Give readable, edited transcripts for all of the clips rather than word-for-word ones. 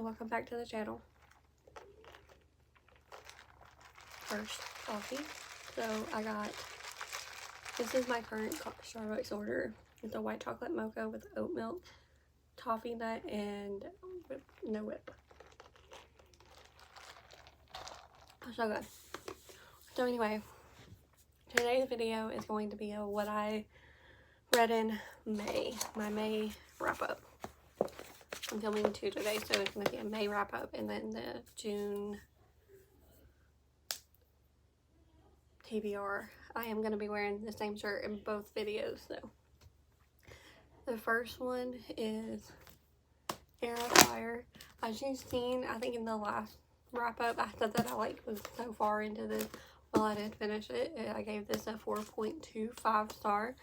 welcome back to the channel. First, coffee. So I got, this is my current Starbucks order. It's a white chocolate mocha with oat milk, toffee nut, and no whip. So good. So anyway, today's video is going to be what I read in May, my May wrap up. I'm filming 2 today, so it's going to be a May wrap up and then the June TBR. I am going to be wearing the same shirt in both videos though. The first one is Air Fryer. As you've seen, I think in the last wrap up, I said that I was so far into this. Well, I did finish it. I gave this a 4.25 star.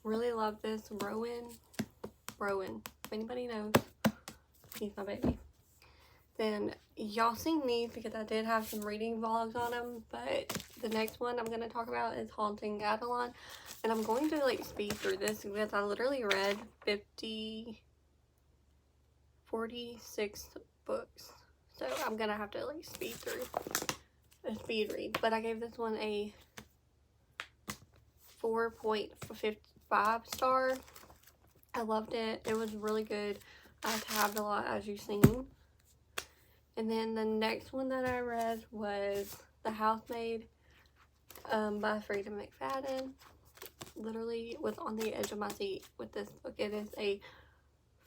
Really love this. Rowan. If anybody knows, he's my baby. Then y'all seen these because I did have some reading vlogs on them, but the next one I'm going to talk about is Haunting Avalon, and I'm going to speed through this because I literally read 46 books, so I'm going to have to speed through a speed read. But I gave this one a 4.55 star. I loved it. It was really good. I tabbed a lot, as you've seen. And then the next one that I read was The Housemaid by Frida McFadden. Literally was on the edge of my seat with this book. It is a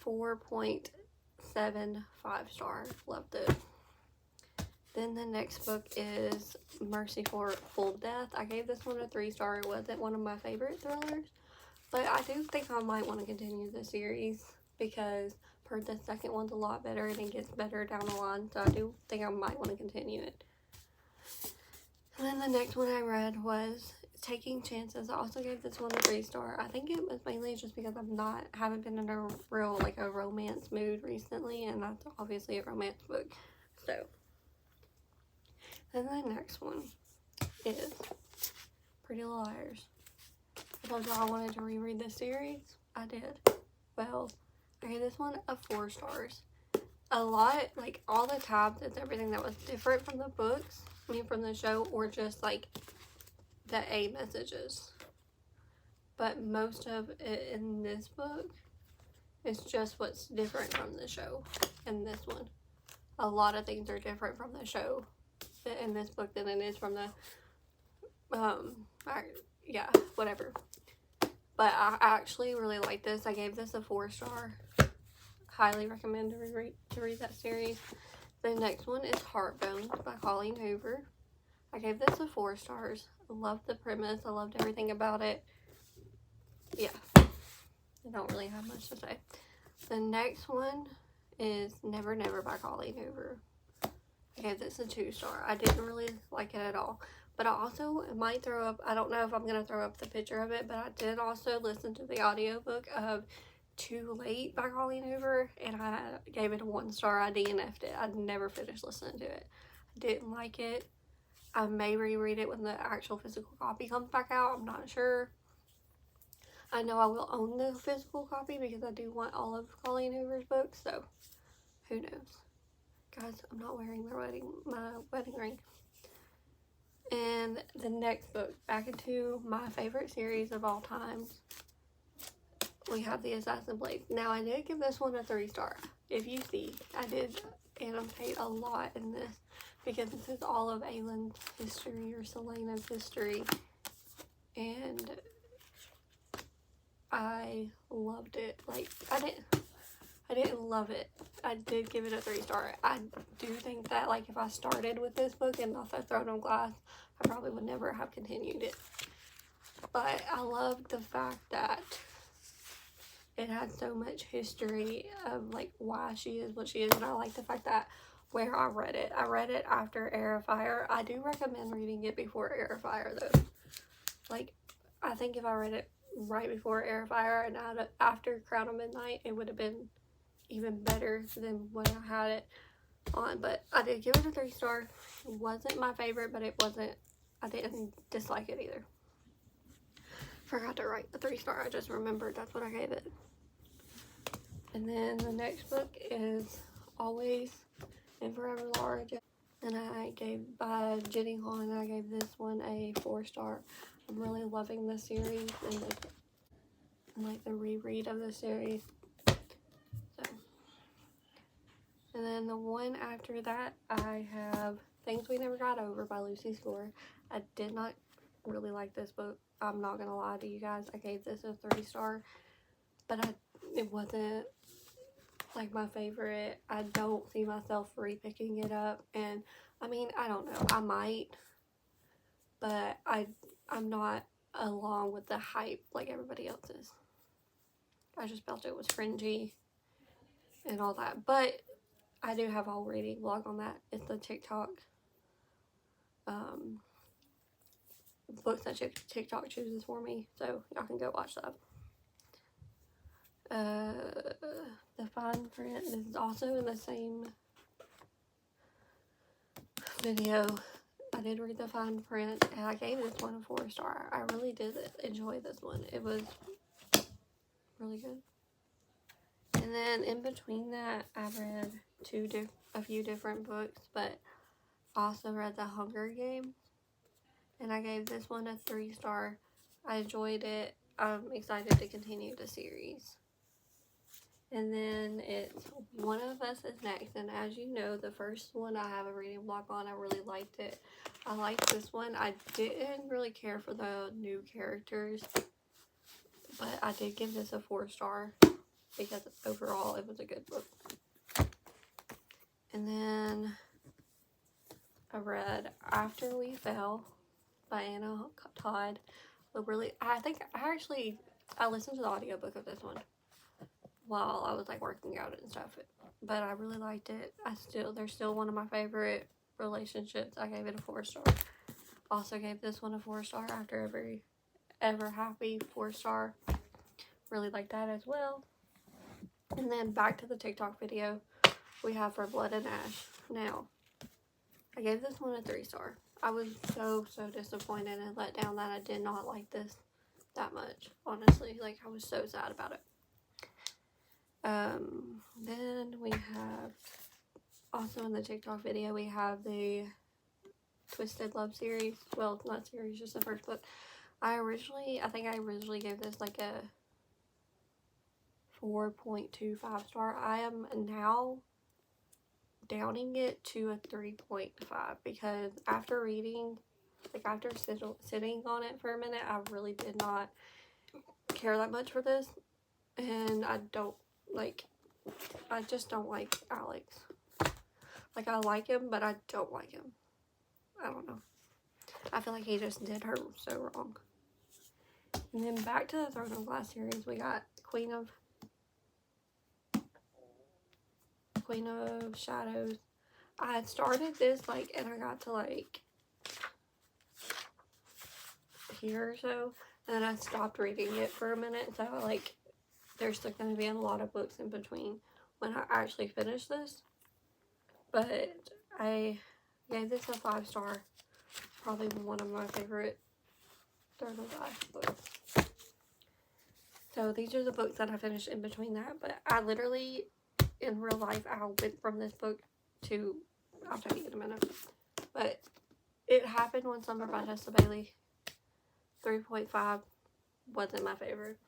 4.75 star. Loved it. Then the next book is Merciful Death. I gave this one a 3 star. It wasn't one of my favorite thrillers, but I do think I might want to continue the series because I've heard the second one's a lot better and it gets better down the line, so I do think I might want to continue it. And then the next one I read was Taking Chances. I also gave this one a 3 star. I think it was mainly just because haven't been in a real a romance mood recently, and that's obviously a romance book. So, and the next one is Pretty Little Liars. I told y'all I wanted to reread this series. I did. Well, I gave this one a 4 stars. A lot, all the tabs and everything that was different from the books, from the show, or just the A messages. But most of it in this book is just what's different from the show in this one. A lot of things are different from the show in this book than it is from the, yeah, whatever. But I actually really like this. I gave this a 4 star. Highly recommend to read that series. The next one is Heartbones by Colleen Hoover. I gave this a 4 stars. I loved the premise. I loved everything about it. Yeah. I don't really have much to say. The next one is Never Never by Colleen Hoover. I gave this a 2 star. I didn't really like it at all. But I also might throw up, I don't know if I'm going to throw up the picture of it, but I did also listen to the audiobook of Too Late by Colleen Hoover, and I gave it a 1 star. I DNF'd it. I never finished listening to it. I didn't like it. I may reread it when the actual physical copy comes back out. I'm not sure. I know I will own the physical copy because I do want all of Colleen Hoover's books, so who knows. Guys, I'm not wearing my wedding ring. And the next book, back into my favorite series of all time, we have The Assassin Blade. Now, I did give this one a 3 star. If you see, I did annotate a lot in this because this is all of Aylin's history, or Selena's history, and I loved it. I didn't love it. I did give it a 3 star. I do think that if I started with this book and not the Throne of Glass, I probably would never have continued it. But I loved the fact that it had so much history of why she is what she is, and I like the fact that where I read it after Air of Fire. I do recommend reading it before Air of Fire though. I think if I read it right before Air of Fire and after Crown of Midnight, it would have been even better than when I had it on. But I did give it a 3 star. It wasn't my favorite, but I didn't dislike it either. Forgot to write a 3 star. I just remembered that's what I gave it. And then the next book is Always and Forever Large. And I gave, by Jenny Hong, I gave this one a 4-star. I'm really loving this series and like the reread of the series. So, and then the one after that, I have Things We Never Got Over by Lucy Score. I did not really like this book. I'm not gonna lie to you guys. I gave this a 3-star, but it wasn't like my favorite. I don't see myself re-picking it up, and I mean, I don't know, I might, but I'm not along with the hype like everybody else is. I just felt it was cringy and all that, but I do have a whole reading vlog on that. It's the TikTok books that TikTok chooses for me, so y'all can go watch that. The fine print is also in the same video. I did read the fine print, and I gave this one a 4-star. I really did enjoy this one. It was really good. And then in between that, I read a few different books, but also read The Hunger Games, and I gave this one a 3-star. I enjoyed it. I'm excited to continue the series. And then it's One of Us is Next, and as you know, the first one I have a reading vlog on, I really liked it. I liked this one. I didn't really care for the new characters, but I did give this a 4-star because overall it was a good book. And then I read After We Fell by Anna Todd. I listened to the audiobook of this one while I was like working out and stuff, but I really liked it. They're still one of my favorite relationships. I gave it a 4-star. Also gave this one a 4-star. After Every Ever Happy, 4-star. Really like that as well. And then back to the TikTok video we have for Blood and Ash. Now, I gave this one a 3-star. I was so disappointed and let down that I did not like this that much, honestly. Like, I was so sad about it. Then we have, also in the TikTok video, we have the Twisted Love series. Well, not series, just the first book. I think I originally gave this like a 4.25 star. I am now downing it to a 3.5 because after reading, like after sitting on it for a minute, I really did not care that much for this, and I just don't like Alex. Like, I like him, but I don't like him. I don't know. I feel like he just did her so wrong. And then back to the Throne of Glass series, we got Queen of Shadows. I had started this, and I got to, here or so, and then I stopped reading it for a minute, so, there's still going to be a lot of books in between when I actually finish this, but I gave this a 5-star. Probably one of my favorite Throne of Glass books. So these are the books that I finished in between that, but I literally, in real life, I went from this book to, I'll tell you in a minute, but It Happened One Summer by Tessa Bailey, 3.5, wasn't my favorite.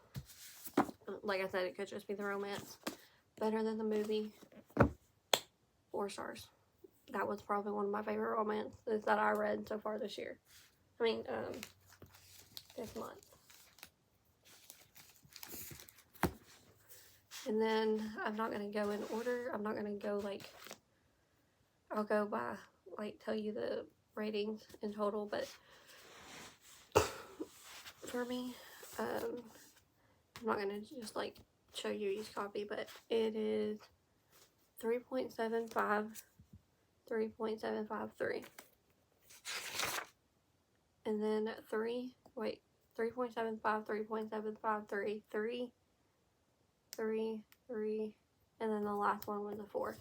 Like I said, it could just be the romance. Better Than the Movie, 4 stars. That was probably one of my favorite romances that I read so far this year. This month. And then I'm not going to go in order. I'm not going to go I'll go by, tell you the ratings in total. But for me, I'm not going to just show you each copy, but it is 3.75, 3.753. And then 3.75, 3.753, 3, and then the last one was a 4.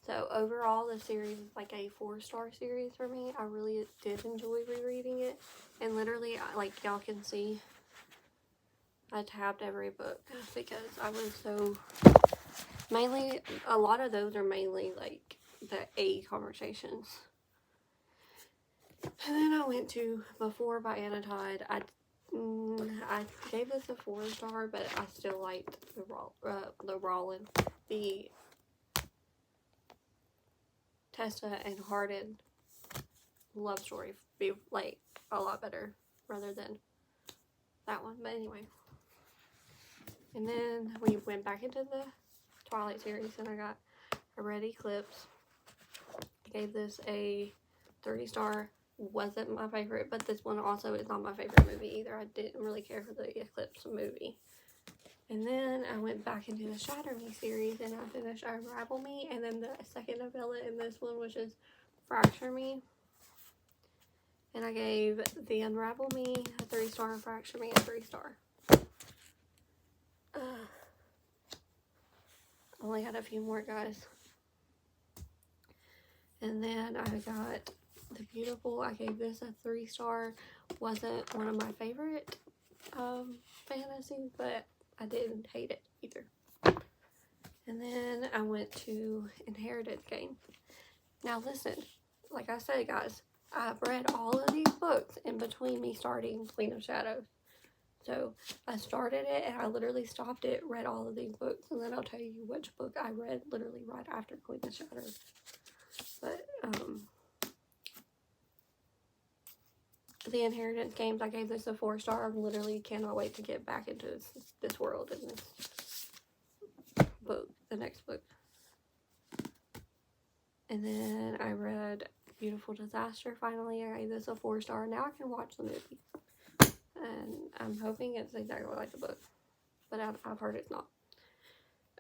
So overall, the series is a 4-star series for me. I really did enjoy rereading it, and literally, y'all can see, I tabbed every book because I was so Mainly, a lot of those are mainly like the A conversations. And then I went to Before by Anna Todd. I gave this a 4-star, but I still liked the Rollin, the Tessa and Hardin love story be like a lot better rather than that one. But anyway, and then we went back into the Twilight series, and I got a Red Eclipse. I gave this a 3-star. Wasn't my favorite, but this one also is not my favorite movie either. I didn't really care for the Eclipse movie. And then I went back into the Shatter Me series, and I finished Unravel Me, and then the second novella in this one, which is Fracture Me. And I gave the Unravel Me a 3-star and Fracture Me a 3-star. Only had a few more, guys. And then I got The Beautiful. I gave this a 3-star. Wasn't one of my favorite fantasies, but I didn't hate it either. And then I went to Inheritance Game. Now listen, like I said, guys, I've read all of these books in between me starting Queen of Shadows. So I started it and I literally stopped it, read all of these books, and then I'll tell you which book I read literally right after Queen of Shadows. But the Inheritance Games, I gave this a 4-star. I literally cannot wait to get back into this world in this book, the next book. And then I read Beautiful Disaster finally. I gave this a 4-star. Now I can watch the movie. And I'm hoping it's exactly like the book. But I've heard it's not.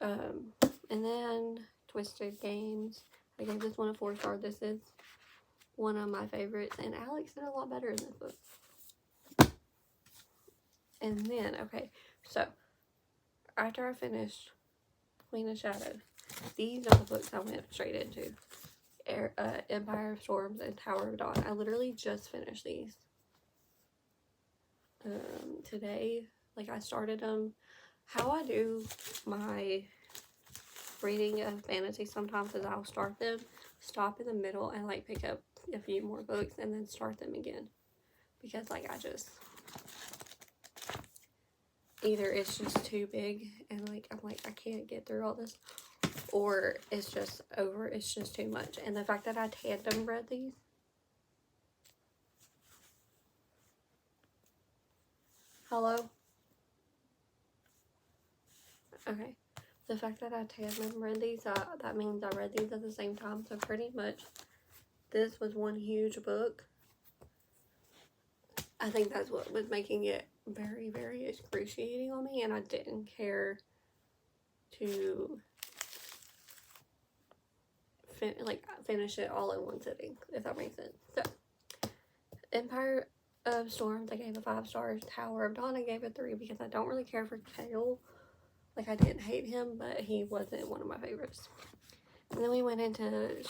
And then Twisted Games. I gave this one a 4-star. This is one of my favorites. And Alex did a lot better in this book. And then, okay, so after I finished Queen of Shadows, these are the books I went straight into. Empire of Storms and Tower of Dawn. I literally just finished these today. Like, I started them. How I do my reading of fantasy sometimes is I'll start them, stop in the middle, and like pick up a few more books and then start them again, because like I just either it's just too big and like I'm like I can't get through all this, or it's just too much. And the fact that I tandem read these, hello, okay, the fact that I tandem read these, that means I read these at the same time. So pretty much this was one huge book. I think that's what was making it very, very excruciating on me, and I didn't care to finish it all in one sitting, if that makes sense. So, Empire of Storms, I gave a 5 stars. Tower of Dawn, I gave a 3 because I don't really care for Kale. Like, I didn't hate him, but he wasn't one of my favorites. And then we went into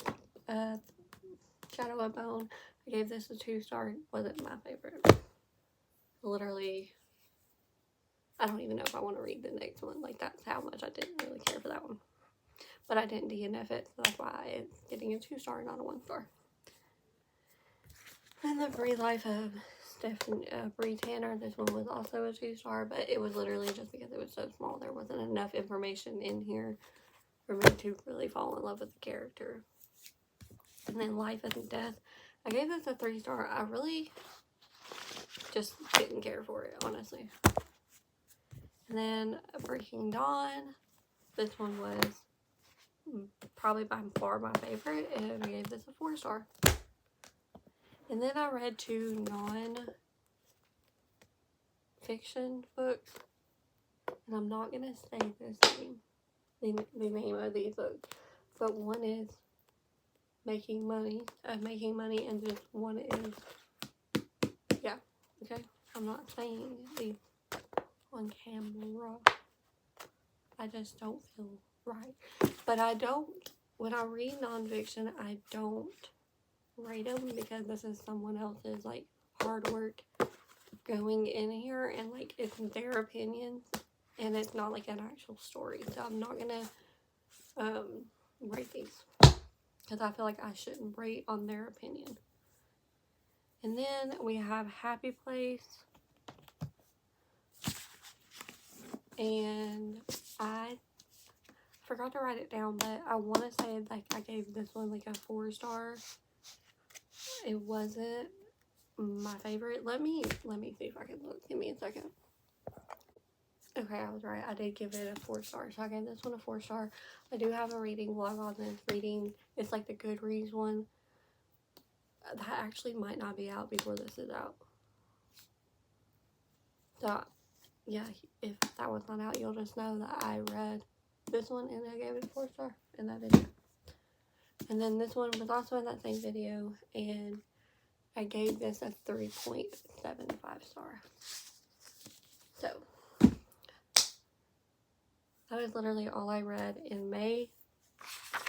Shadow and Bone. I gave this a 2-star. Wasn't my favorite. Literally, I don't even know if I want to read the next one. Like, that's how much I didn't really care for that one. But I didn't DNF it, so that's why it's getting a 2-star, not a 1-star. And The Free Life of Bree Tanner. This one was also a 2-star, but it was literally just because it was so small. There wasn't enough information in here for me to really fall in love with the character. And then Life and Death. I gave this a 3-star. I really just didn't care for it, honestly. And then Breaking Dawn. This one was probably by far my favorite, and I gave this a 4-star. And then I read 2 non-fiction books, and I'm not gonna say the name of these books, but one is Making Money, and just one is, yeah, okay, I'm not saying these on camera, I just don't feel right, but when I read nonfiction, I don't rate them, because this is someone else's, like, hard work going in here, and, like, it's their opinions, and it's not, like, an actual story, so I'm not gonna rate these. Because I feel like I shouldn't rate on their opinion. And then we have Happy Place. And I forgot to write it down, but I want to say like I gave this one like a 4-star. It wasn't my favorite. Let me see if I can look. Give me a second. Okay, I was right. I did give it a 4-star. So I gave this one a 4-star. I do have a reading vlog on this. It's like the Goodreads one. That actually might not be out before this is out. So, yeah, if that one's not out, you'll just know that I read this one and I gave it a 4-star in that video. And then this one was also in that same video, and I gave this a 3.75 star. So, that is literally all I read in May.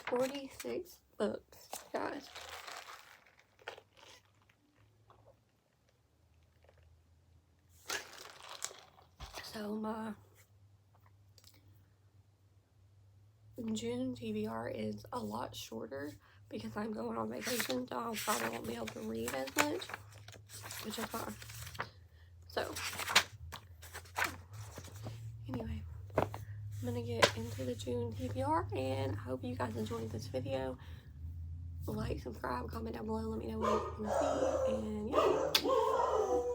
46 books, guys. So, my June TBR is a lot shorter because I'm going on vacation, so I probably won't be able to read as much, which is fine. So, anyway, I'm gonna get into the June TBR, and I hope you guys enjoyed this video. Like, subscribe, comment down below, let me know what you want to see, and yeah.